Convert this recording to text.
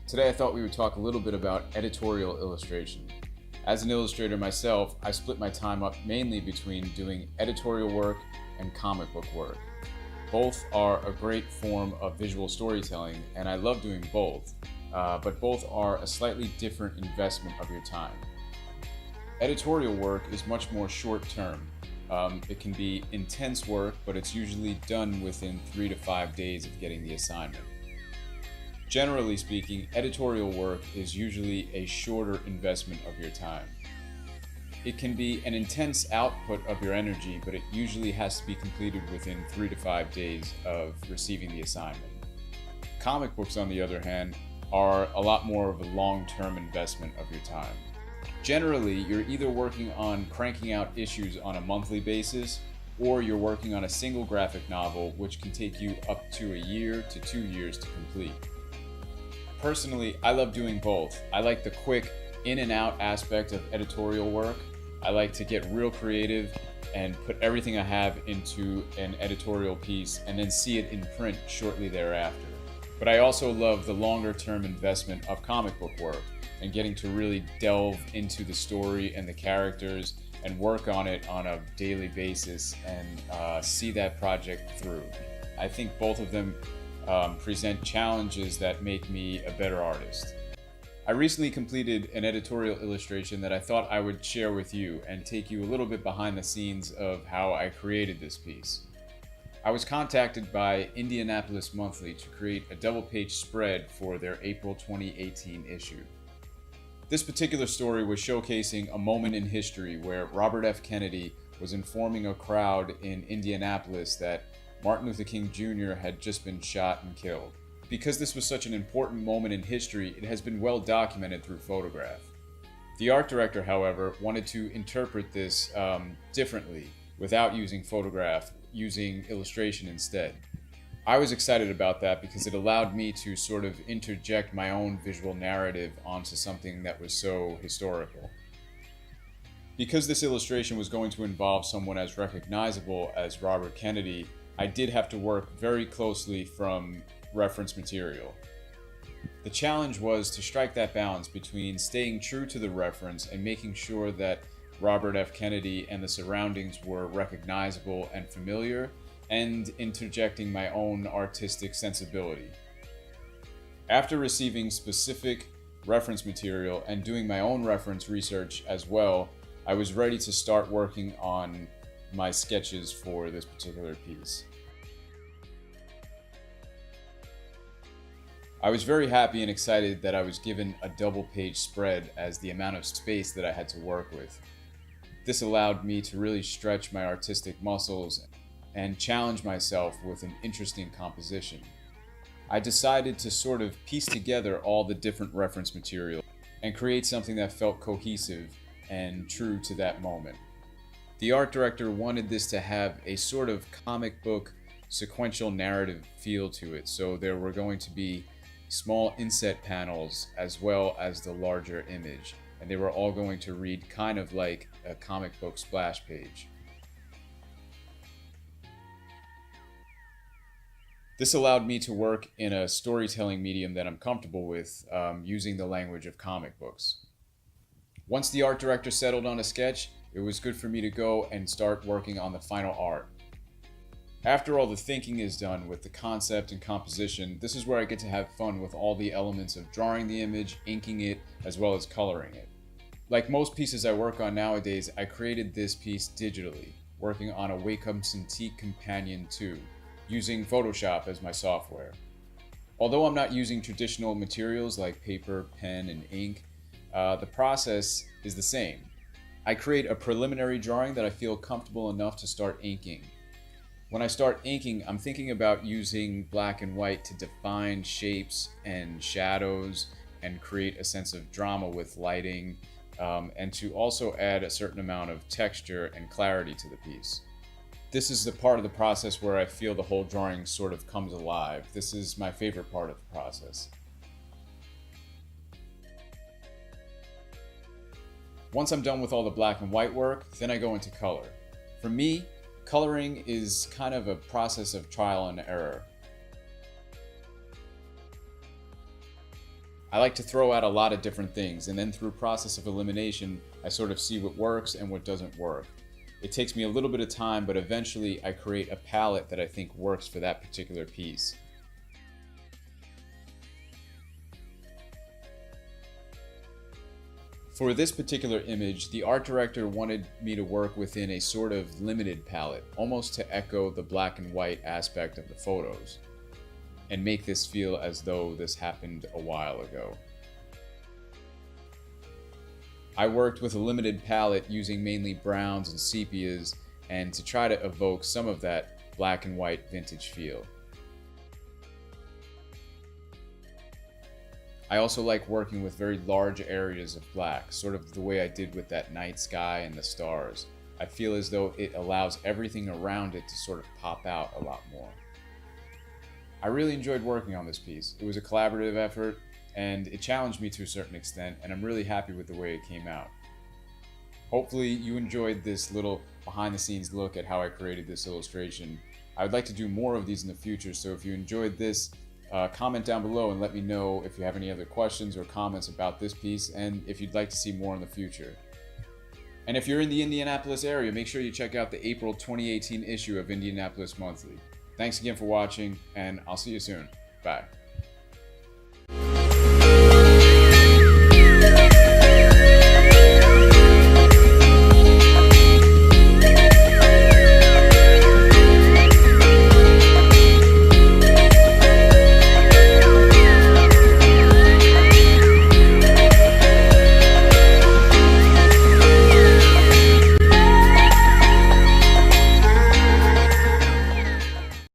Today I thought we would talk a little bit about editorial illustration. As an illustrator myself, I split my time up mainly between doing editorial work and comic book work. Both are a great form of visual storytelling, and I love doing both, but both are a slightly different investment of your time. Editorial work is much more short-term. It can be intense work, but it's usually done within 3 to 5 days of getting the assignment. Generally speaking, editorial work is usually a shorter investment of your time. It can be an intense output of your energy, but it usually has to be completed within 3 to 5 days of receiving the assignment. Comic books, on the other hand, are a lot more of a long-term investment of your time. Generally, you're either working on cranking out issues on a monthly basis, or you're working on a single graphic novel, which can take you up to a year to 2 years to complete. Personally, I love doing both. I like the quick in and out aspect of editorial work. I like to get real creative and put everything I have into an editorial piece and then see it in print shortly thereafter. But I also love the longer term investment of comic book work and getting to really delve into the story and the characters and work on it on a daily basis and see that project through. I think both of them present challenges that make me a better artist. I recently completed an editorial illustration that I thought I would share with you and take you a little bit behind the scenes of how I created this piece. I was contacted by Indianapolis Monthly to create a double-page spread for their April 2018 issue. This particular story was showcasing a moment in history where Robert F. Kennedy was informing a crowd in Indianapolis that Martin Luther King Jr. had just been shot and killed. Because this was such an important moment in history, it has been well documented through photograph. The art director, however, wanted to interpret this differently, without using photograph, using illustration instead. I was excited about that because it allowed me to sort of interject my own visual narrative onto something that was so historical. Because this illustration was going to involve someone as recognizable as Robert Kennedy, I did have to work very closely from reference material. The challenge was to strike that balance between staying true to the reference and making sure that Robert F. Kennedy and the surroundings were recognizable and familiar, and interjecting my own artistic sensibility. After receiving specific reference material and doing my own reference research as well, I was ready to start working on my sketches for this particular piece. I was very happy and excited that I was given a double-page spread as the amount of space that I had to work with. This allowed me to really stretch my artistic muscles and challenge myself with an interesting composition. I decided to sort of piece together all the different reference material and create something that felt cohesive and true to that moment. The art director wanted this to have a sort of comic book sequential narrative feel to it, so there were going to be small inset panels as well as the larger image, and they were all going to read kind of like a comic book splash page. This allowed me to work in a storytelling medium that I'm comfortable with, using the language of comic books. Once the art director settled on a sketch, it was good for me to go and start working on the final art. After all the thinking is done with the concept and composition, this is where I get to have fun with all the elements of drawing the image, inking it, as well as coloring it. Like most pieces I work on nowadays, I created this piece digitally, working on a Wacom Cintiq Companion 2, using Photoshop as my software. Although I'm not using traditional materials like paper, pen, and ink, the process is the same. I create a preliminary drawing that I feel comfortable enough to start inking. When I start inking, I'm thinking about using black and white to define shapes and shadows and create a sense of drama with lighting, and to also add a certain amount of texture and clarity to the piece. This is the part of the process where I feel the whole drawing sort of comes alive. This is my favorite part of the process. Once I'm done with all the black and white work, then I go into color. For me, coloring is kind of a process of trial and error. I like to throw out a lot of different things, and then through process of elimination, I sort of see what works and what doesn't work. It takes me a little bit of time, but eventually I create a palette that I think works for that particular piece. For this particular image, the art director wanted me to work within a sort of limited palette, almost to echo the black and white aspect of the photos, and make this feel as though this happened a while ago. I worked with a limited palette using mainly browns and sepias, and to try to evoke some of that black and white vintage feel. I also like working with very large areas of black, sort of the way I did with that night sky and the stars. I feel as though it allows everything around it to sort of pop out a lot more. I really enjoyed working on this piece. It was a collaborative effort, and it challenged me to a certain extent, and I'm really happy with the way it came out. Hopefully you enjoyed this little behind the scenes look at how I created this illustration. I would like to do more of these in the future, so if you enjoyed this, comment down below and let me know if you have any other questions or comments about this piece, and if you'd like to see more in the future. And if you're in the Indianapolis area, make sure you check out the April 2018 issue of Indianapolis Monthly. Thanks again for watching, and I'll see you soon. Bye.